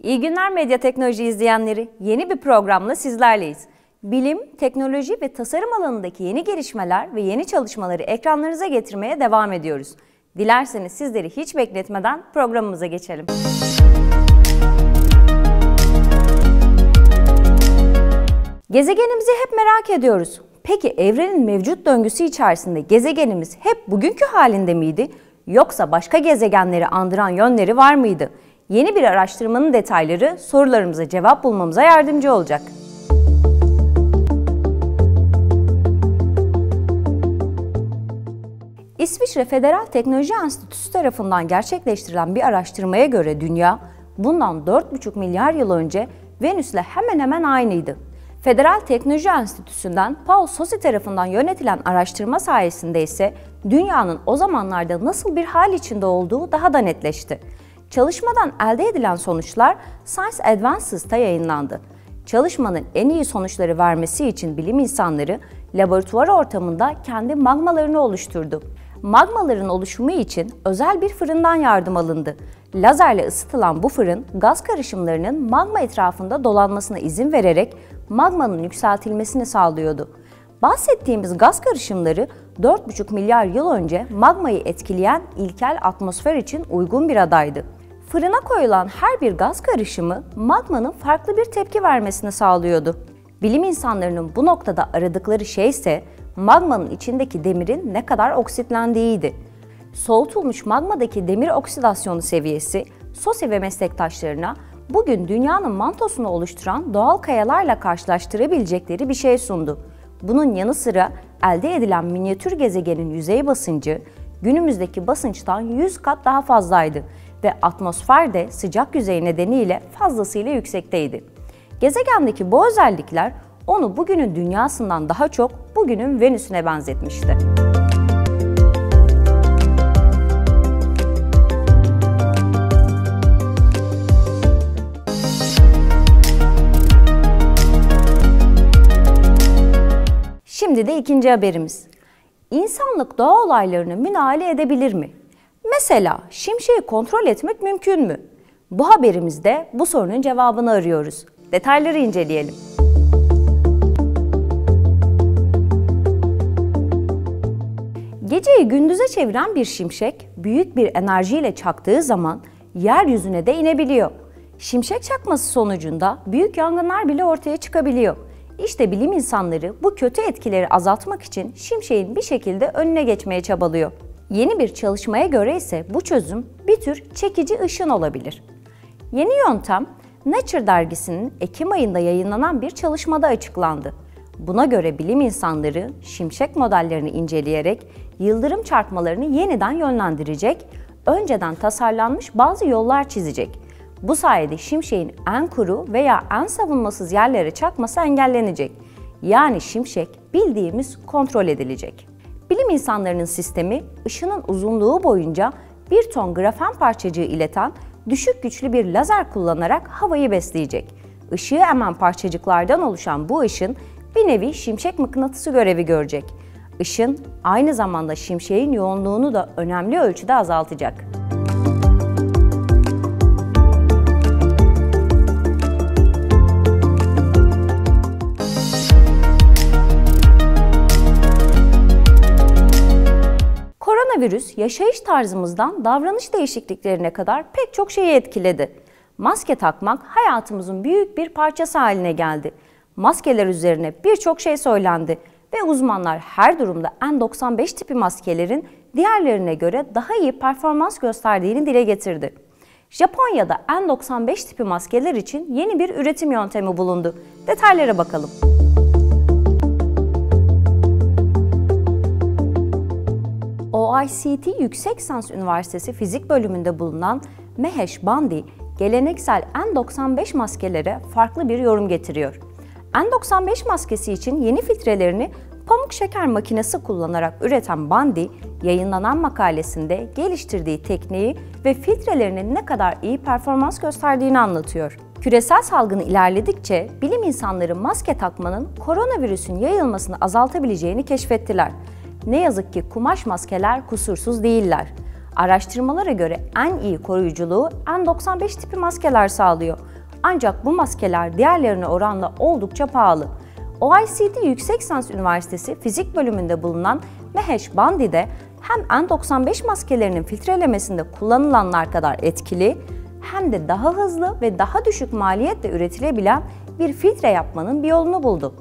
İyi günler medya teknoloji izleyenleri. Yeni bir programla sizlerleyiz. Bilim, teknoloji ve tasarım alanındaki yeni gelişmeler ve yeni çalışmaları ekranlarınıza getirmeye devam ediyoruz. Dilerseniz sizleri hiç bekletmeden programımıza geçelim. Gezegenimizi hep merak ediyoruz. Peki evrenin mevcut döngüsü içerisinde gezegenimiz hep bugünkü halinde miydi? Yoksa başka gezegenleri andıran yönleri var mıydı? Yeni bir araştırmanın detayları sorularımıza cevap bulmamıza yardımcı olacak. İsviçre Federal Teknoloji Enstitüsü tarafından gerçekleştirilen bir araştırmaya göre Dünya, bundan 4,5 milyar yıl önce Venüs'le hemen hemen aynıydı. Federal Teknoloji Enstitüsü'nden Paul Sossi tarafından yönetilen araştırma sayesinde ise Dünya'nın o zamanlarda nasıl bir hal içinde olduğu daha da netleşti. Çalışmadan elde edilen sonuçlar Science Advances'ta yayınlandı. Çalışmanın en iyi sonuçları vermesi için bilim insanları laboratuvar ortamında kendi magmalarını oluşturdu. Magmaların oluşumu için özel bir fırından yardım alındı. Lazerle ısıtılan bu fırın gaz karışımlarının magma etrafında dolanmasına izin vererek magmanın yükseltilmesini sağlıyordu. Bahsettiğimiz gaz karışımları 4,5 milyar yıl önce magmayı etkileyen ilkel atmosfer için uygun bir adaydı. Fırına koyulan her bir gaz karışımı magmanın farklı bir tepki vermesini sağlıyordu. Bilim insanlarının bu noktada aradıkları şey ise magmanın içindeki demirin ne kadar oksitlendiğiydi. Soğutulmuş magmadaki demir oksidasyonu seviyesi Sossi ve meslektaşlarına bugün dünyanın mantosunu oluşturan doğal kayalarla karşılaştırabilecekleri bir şey sundu. Bunun yanı sıra elde edilen minyatür gezegenin yüzey basıncı günümüzdeki basınçtan 100 kat daha fazlaydı ve atmosfer de sıcak yüzey nedeniyle fazlasıyla yüksekteydi. Gezegendeki bu özellikler onu bugünün dünyasından daha çok bugünün Venüs'üne benzetmişti. Şimdi de ikinci haberimiz. İnsanlık doğa olaylarına müdahale edebilir mi? Mesela şimşeği kontrol etmek mümkün mü? Bu haberimizde bu sorunun cevabını arıyoruz. Detayları inceleyelim. Geceyi gündüze çeviren bir şimşek büyük bir enerjiyle çaktığı zaman yeryüzüne de inebiliyor. Şimşek çakması sonucunda büyük yangınlar bile ortaya çıkabiliyor. İşte bilim insanları bu kötü etkileri azaltmak için şimşeğin bir şekilde önüne geçmeye çabalıyor. Yeni bir çalışmaya göre ise bu çözüm bir tür çekici ışın olabilir. Yeni yöntem Nature dergisinin Ekim ayında yayınlanan bir çalışmada açıklandı. Buna göre bilim insanları şimşek modellerini inceleyerek yıldırım çarpmalarını yeniden yönlendirecek, önceden tasarlanmış bazı yollar çizecek. Bu sayede şimşeğin en kuru veya en savunmasız yerlere çakması engellenecek. Yani şimşek bildiğimiz kontrol edilecek. Bilim insanlarının sistemi ışının uzunluğu boyunca 1 ton grafen parçacığı ileten düşük güçlü bir lazer kullanarak havayı besleyecek. Işığı emen parçacıklardan oluşan bu ışın bir nevi şimşek mıknatısı görevi görecek. Işın aynı zamanda şimşeğin yoğunluğunu da önemli ölçüde azaltacak. Koronavirüs yaşayış tarzımızdan davranış değişikliklerine kadar pek çok şeyi etkiledi. Maske takmak hayatımızın büyük bir parçası haline geldi. Maskeler üzerine birçok şey söylendi ve uzmanlar her durumda N95 tipi maskelerin diğerlerine göre daha iyi performans gösterdiğini dile getirdi. Japonya'da N95 tipi maskeler için yeni bir üretim yöntemi bulundu. Detaylara bakalım. OICT Yüksek Lisans Üniversitesi Fizik Bölümünde bulunan Mehesh Bandi, geleneksel N95 maskelere farklı bir yorum getiriyor. N95 maskesi için yeni filtrelerini pamuk şeker makinesi kullanarak üreten Bandi, yayınlanan makalesinde geliştirdiği tekniği ve filtrelerinin ne kadar iyi performans gösterdiğini anlatıyor. Küresel salgını ilerledikçe bilim insanları maske takmanın koronavirüsün yayılmasını azaltabileceğini keşfettiler. Ne yazık ki kumaş maskeler kusursuz değiller. Araştırmalara göre en iyi koruyuculuğu N95 tipi maskeler sağlıyor. Ancak bu maskeler diğerlerine oranla oldukça pahalı. OECD Yüksek Lisans Üniversitesi Fizik bölümünde bulunan Mahesh Bandhi de hem N95 maskelerinin filtrelemesinde kullanılanlar kadar etkili hem de daha hızlı ve daha düşük maliyetle üretilebilen bir filtre yapmanın bir yolunu buldu.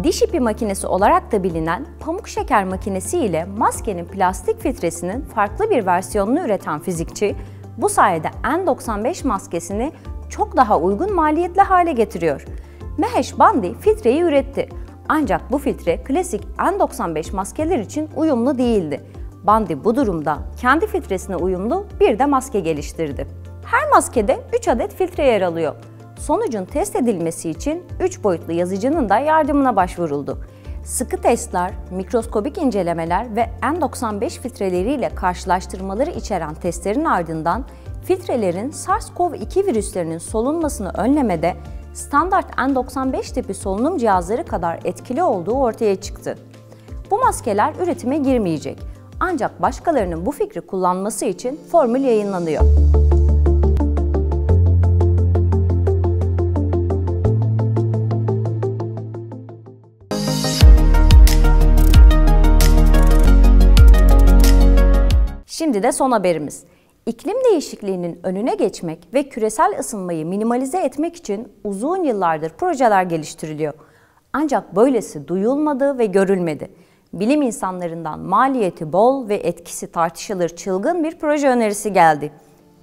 Diş ipi makinesi olarak da bilinen pamuk şeker makinesi ile maskenin plastik filtresinin farklı bir versiyonunu üreten fizikçi, bu sayede N95 maskesini çok daha uygun maliyetli hale getiriyor. Mahesh Bandhi filtreyi üretti. Ancak bu filtre klasik N95 maskeler için uyumlu değildi. Bandhi bu durumda kendi filtresine uyumlu bir de maske geliştirdi. Her maskede 3 adet filtre yer alıyor. Sonucun test edilmesi için 3 boyutlu yazıcının da yardımına başvuruldu. Sıkı testler, mikroskobik incelemeler ve N95 filtreleriyle karşılaştırmaları içeren testlerin ardından filtrelerin SARS-CoV-2 virüslerinin solunmasını önlemede standart N95 tipi solunum cihazları kadar etkili olduğu ortaya çıktı. Bu maskeler üretime girmeyecek. Ancak başkalarının bu fikri kullanması için formül yayınlanıyor. Şimdi de son haberimiz. İklim değişikliğinin önüne geçmek ve küresel ısınmayı minimalize etmek için uzun yıllardır projeler geliştiriliyor. Ancak böylesi duyulmadı ve görülmedi. Bilim insanlarından maliyeti bol ve etkisi tartışılır çılgın bir proje önerisi geldi.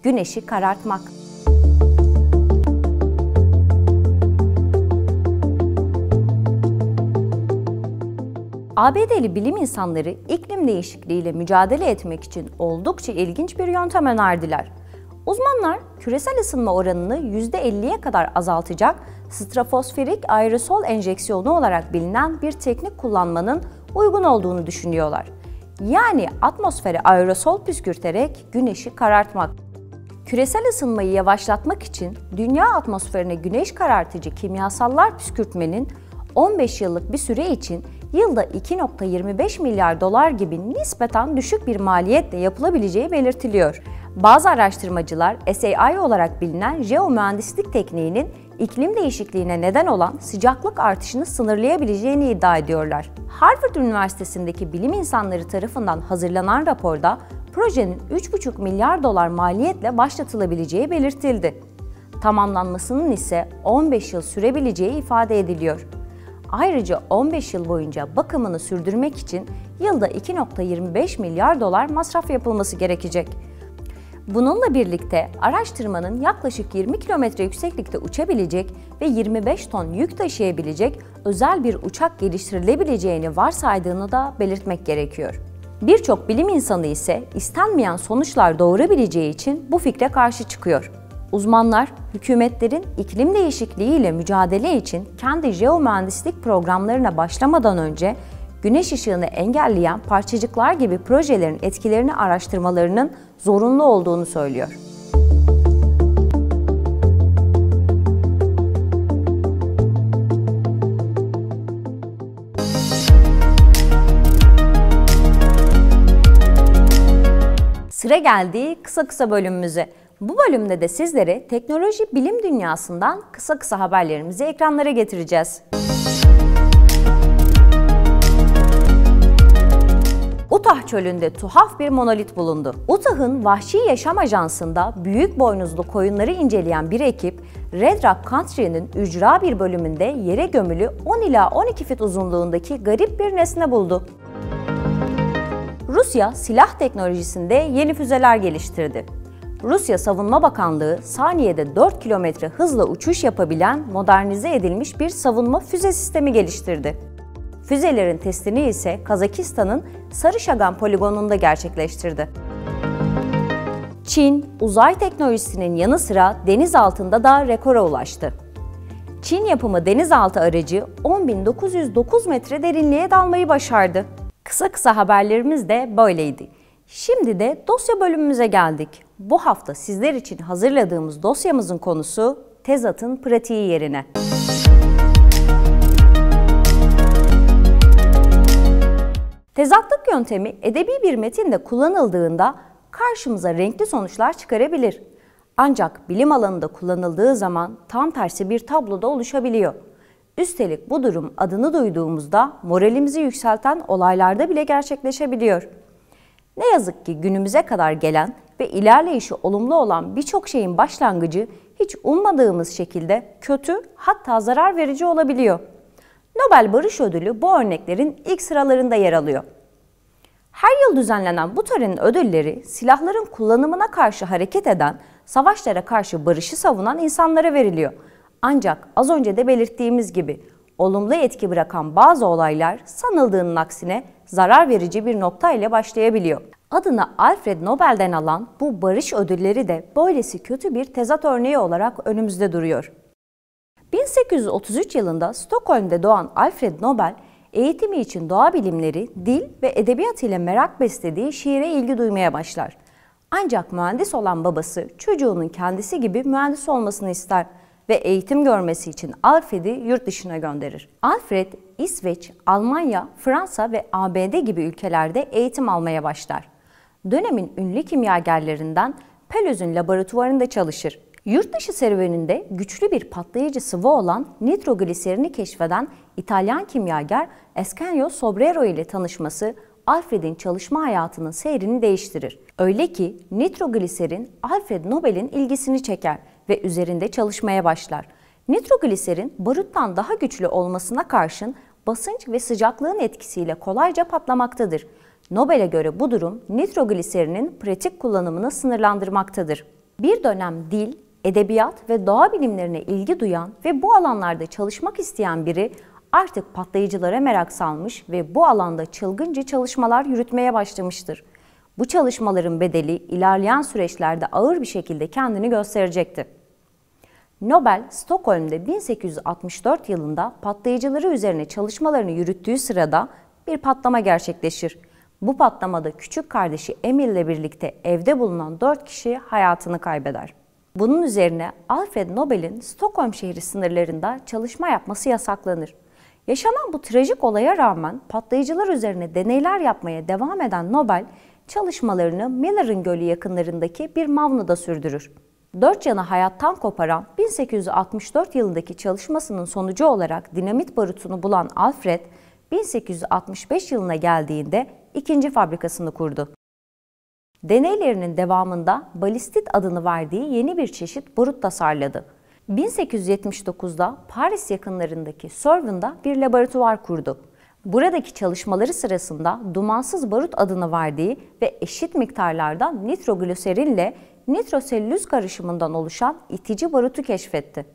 Güneşi karartmak. ABD'li bilim insanları iklim değişikliğiyle mücadele etmek için oldukça ilginç bir yöntem önerdiler. Uzmanlar küresel ısınma oranını %50'ye kadar azaltacak stratosferik aerosol enjeksiyonu olarak bilinen bir teknik kullanmanın uygun olduğunu düşünüyorlar. Yani atmosfere aerosol püskürterek güneşi karartmak. Küresel ısınmayı yavaşlatmak için dünya atmosferine güneş karartıcı kimyasallar püskürtmenin 15 yıllık bir süre için yılda 2,25 milyar dolar gibi nispeten düşük bir maliyetle yapılabileceği belirtiliyor. Bazı araştırmacılar SAI olarak bilinen jeomühendislik tekniğinin iklim değişikliğine neden olan sıcaklık artışını sınırlayabileceğini iddia ediyorlar. Harvard Üniversitesi'ndeki bilim insanları tarafından hazırlanan raporda projenin 3,5 milyar dolar maliyetle başlatılabileceği belirtildi. Tamamlanmasının ise 15 yıl sürebileceği ifade ediliyor. Ayrıca 15 yıl boyunca bakımını sürdürmek için yılda 2,25 milyar dolar masraf yapılması gerekecek. Bununla birlikte araştırmanın yaklaşık 20 kilometre yükseklikte uçabilecek ve 25 ton yük taşıyabilecek özel bir uçak geliştirilebileceğini varsaydığını da belirtmek gerekiyor. Birçok bilim insanı ise istenmeyen sonuçlar doğurabileceği için bu fikre karşı çıkıyor. Uzmanlar, hükümetlerin iklim değişikliğiyle mücadele için kendi jeomühendislik programlarına başlamadan önce güneş ışığını engelleyen parçacıklar gibi projelerin etkilerini araştırmalarının zorunlu olduğunu söylüyor. Sıra geldi kısa bölümümüze. Bu bölümde de sizlere teknoloji bilim dünyasından kısa haberlerimizi ekranlara getireceğiz. Utah çölünde tuhaf bir monolit bulundu. Utah'ın Vahşi Yaşam Ajansı'nda büyük boynuzlu koyunları inceleyen bir ekip, Red Rock Country'nin ücra bir bölümünde yere gömülü 10 ila 12 fit uzunluğundaki garip bir nesne buldu. Rusya silah teknolojisinde yeni füzeler geliştirdi. Rusya Savunma Bakanlığı saniyede 4 kilometre hızla uçuş yapabilen modernize edilmiş bir savunma füze sistemi geliştirdi. Füzelerin testini ise Kazakistan'ın Sarışagan poligonunda gerçekleştirdi. Çin, uzay teknolojisinin yanı sıra deniz altında da rekora ulaştı. Çin yapımı denizaltı aracı 10.909 metre derinliğe dalmayı başardı. Kısa haberlerimiz de böyleydi. Şimdi de dosya bölümümüze geldik. Bu hafta sizler için hazırladığımız dosyamızın konusu tezatın pratiği yerine. Tezatlık yöntemi edebi bir metinde kullanıldığında karşımıza renkli sonuçlar çıkarabilir. Ancak bilim alanında kullanıldığı zaman tam tersi bir tablo da oluşabiliyor. Üstelik bu durum adını duyduğumuzda moralimizi yükselten olaylarda bile gerçekleşebiliyor. Ne yazık ki günümüze kadar gelen ve ilerleyişi olumlu olan birçok şeyin başlangıcı hiç ummadığımız şekilde kötü, hatta zarar verici olabiliyor. Nobel Barış Ödülü bu örneklerin ilk sıralarında yer alıyor. Her yıl düzenlenen bu törenin ödülleri silahların kullanımına karşı hareket eden, savaşlara karşı barışı savunan insanlara veriliyor. Ancak az önce de belirttiğimiz gibi olumlu etki bırakan bazı olaylar sanıldığının aksine zarar verici bir nokta ile başlayabiliyor. Adını Alfred Nobel'den alan bu barış ödülleri de böylesi kötü bir tezat örneği olarak önümüzde duruyor. 1833 yılında Stockholm'de doğan Alfred Nobel, eğitimi için doğa bilimleri, dil ve edebiyat ile merak beslediği şiire ilgi duymaya başlar. Ancak mühendis olan babası çocuğunun kendisi gibi mühendis olmasını ister ve eğitim görmesi için Alfred'i yurt dışına gönderir. Alfred, İsveç, Almanya, Fransa ve ABD gibi ülkelerde eğitim almaya başlar. Dönemin ünlü kimyagerlerinden Peluz'un laboratuvarında çalışır. Yurt dışı serüveninde güçlü bir patlayıcı sıvı olan nitrogliserini keşfeden İtalyan kimyager Ascanio Sobrero ile tanışması Alfred'in çalışma hayatının seyrini değiştirir. Öyle ki nitrogliserin Alfred Nobel'in ilgisini çeker ve üzerinde çalışmaya başlar. Nitrogliserin baruttan daha güçlü olmasına karşın basınç ve sıcaklığın etkisiyle kolayca patlamaktadır. Nobel'e göre bu durum nitrogliserinin pratik kullanımını sınırlandırmaktadır. Bir dönem dil, edebiyat ve doğa bilimlerine ilgi duyan ve bu alanlarda çalışmak isteyen biri artık patlayıcılara merak salmış ve bu alanda çılgınca çalışmalar yürütmeye başlamıştır. Bu çalışmaların bedeli ilerleyen süreçlerde ağır bir şekilde kendini gösterecekti. Nobel, Stockholm'de 1864 yılında patlayıcıları üzerine çalışmalarını yürüttüğü sırada bir patlama gerçekleşir. Bu patlamada küçük kardeşi Emil ile birlikte evde bulunan 4 kişi hayatını kaybeder. Bunun üzerine Alfred Nobel'in Stockholm şehri sınırlarında çalışma yapması yasaklanır. Yaşanan bu trajik olaya rağmen patlayıcılar üzerine deneyler yapmaya devam eden Nobel, çalışmalarını Miller'ın Gölü yakınlarındaki bir mavnuda sürdürür. 4 canı hayattan koparan 1864 yılındaki çalışmasının sonucu olarak dinamit barutunu bulan Alfred, 1865 yılına geldiğinde ikinci fabrikasını kurdu. Deneylerinin devamında balistit adını verdiği yeni bir çeşit barut tasarladı. 1879'da Paris yakınlarındaki Sörven'da bir laboratuvar kurdu. Buradaki çalışmaları sırasında dumansız barut adını verdiği ve eşit miktarlarda nitrogliserin ile nitrosellüz karışımından oluşan itici barutu keşfetti.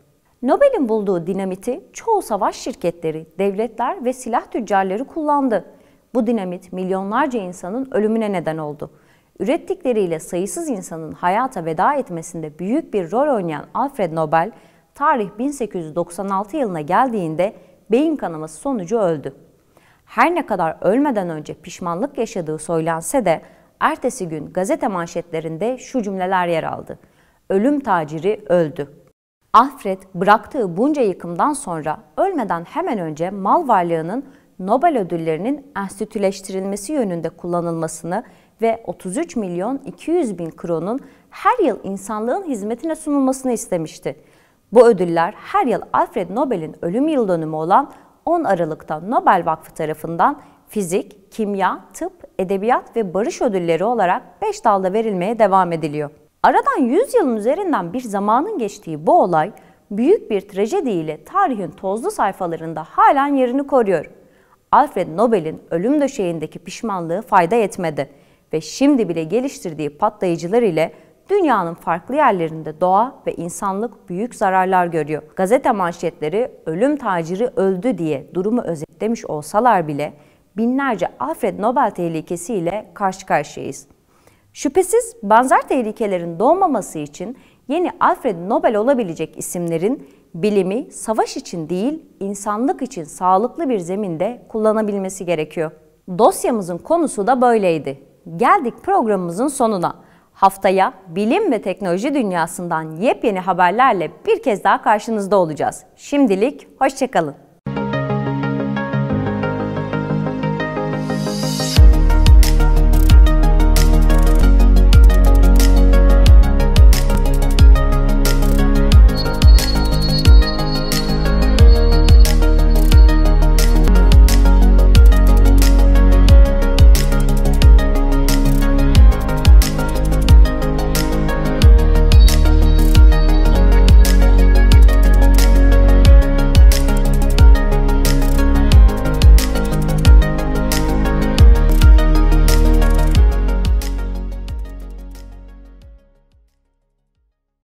Nobel'in bulduğu dinamiti çoğu savaş şirketleri, devletler ve silah tüccarları kullandı. Bu dinamit milyonlarca insanın ölümüne neden oldu. Ürettikleriyle sayısız insanın hayata veda etmesinde büyük bir rol oynayan Alfred Nobel, tarih 1896 yılına geldiğinde beyin kanaması sonucu öldü. Her ne kadar ölmeden önce pişmanlık yaşadığı söylense de ertesi gün gazete manşetlerinde şu cümleler yer aldı: "Ölüm taciri öldü." Alfred bıraktığı bunca yıkımdan sonra ölmeden hemen önce mal varlığının Nobel ödüllerinin enstitüleştirilmesi yönünde kullanılmasını ve 33 milyon 200 bin kronun her yıl insanlığın hizmetine sunulmasını istemişti. Bu ödüller her yıl Alfred Nobel'in ölüm yıl dönümü olan 10 Aralık'ta Nobel Vakfı tarafından fizik, kimya, tıp, edebiyat ve barış ödülleri olarak 5 dalda verilmeye devam ediliyor. Aradan 100 yılın üzerinden bir zamanın geçtiği bu olay büyük bir trajediyle tarihin tozlu sayfalarında halen yerini koruyor. Alfred Nobel'in ölüm döşeğindeki pişmanlığı fayda etmedi ve şimdi bile geliştirdiği patlayıcılar ile dünyanın farklı yerlerinde doğa ve insanlık büyük zararlar görüyor. Gazete manşetleri ölüm taciri öldü diye durumu özetlemiş olsalar bile binlerce Alfred Nobel tehlikesiyle karşı karşıyayız. Şüphesiz benzer tehlikelerin doğmaması için yeni Alfred Nobel olabilecek isimlerin bilimi savaş için değil, insanlık için sağlıklı bir zeminde kullanabilmesi gerekiyor. Dosyamızın konusu da böyleydi. Geldik programımızın sonuna. Haftaya bilim ve teknoloji dünyasından yepyeni haberlerle bir kez daha karşınızda olacağız. Şimdilik hoşça kalın.